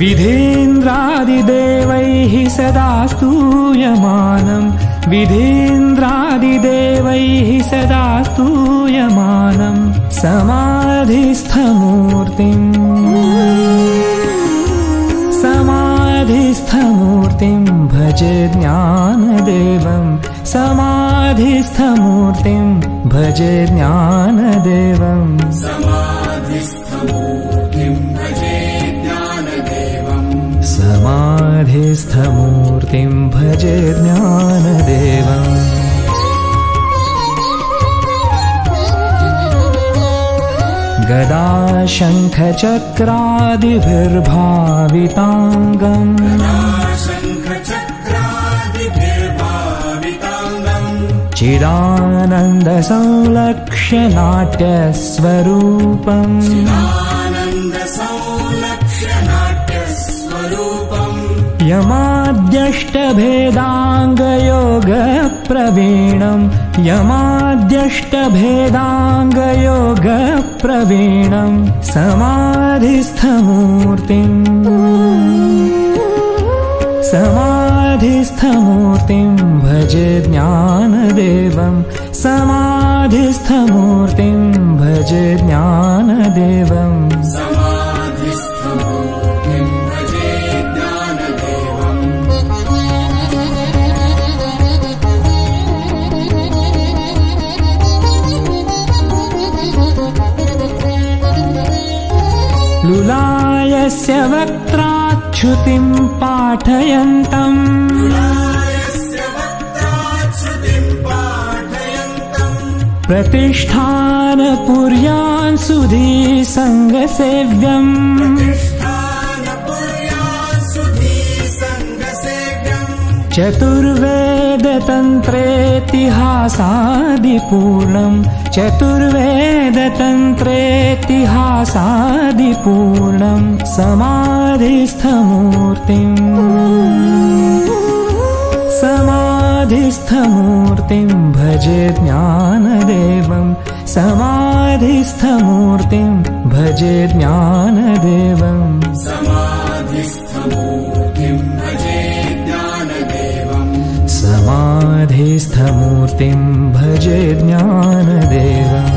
विधेन्द्रादिदेवैः सदा स्तूयमानम् विधेन्द्रादिदेवैः सदा स्तूयमानम् समाधिस्थमूर्तिम् भजे ज्ञानदेवम् समाधिस्थमूर्तिम् भजे ज्ञानदेवम् समाधिस्थमूर्तिम् भजे ज्ञानदेवम् गदा शङ्खचक्रादिभिर्भाविताङ्गम् चिदानन्दसंलक्ष्य नाट्यस्वरूपम् यमाद्यष्टभेदाङ्गयोगप्रवीणम् समाधिस्थमूर्तिम् भजे ज्ञानदेवम् समाधिस्थमूर्तिम् भजे ज्ञानदेवम् लुलायस्य वक्त्राच्छ्रुतिम् पाठयन्तम् प्रतिष्ठानपुर्यान् सुधीसङ्गसेव्यम् चतुर्वेदतन्त्रेतिहासादिपूर्णम् समाधिस्थमूर्तिम् भजे ज्ञानदेवम् समाधिस्थमूर्तिम् भजे ज्ञानदेवम् समाधिस्थमूर्तिम् भजे ज्ञानदेवम्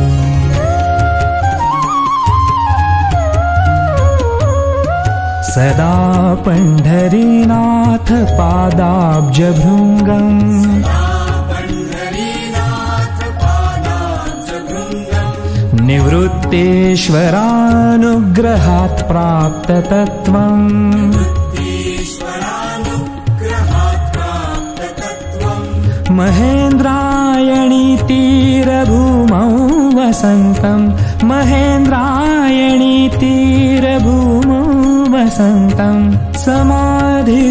सदा पण्ढरीनाथ पादाब्जभृङ्गम् निवृत्तेश्वरानुग्रहात् प्राप्ततत्त्वम् महेन्द्रायणी तीरभूमौ वसन्तम् महेन्द्रायणी तीरभूमौ वसन्तम् समाधिस्थमूर्तिम्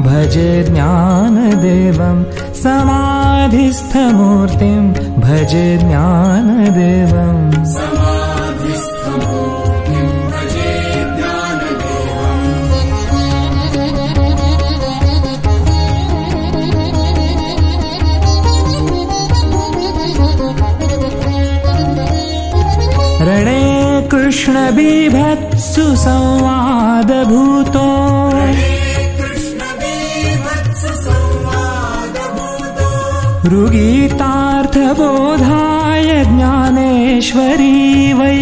भजे ज्ञानदेवम् समाधिस्थमूर्तिम् भजे ज्ञानदेवम् रणे कृष्णबीभत्सु संवादभूतो ऋगीतार्थबोधाय ज्ञानेश्वरी वै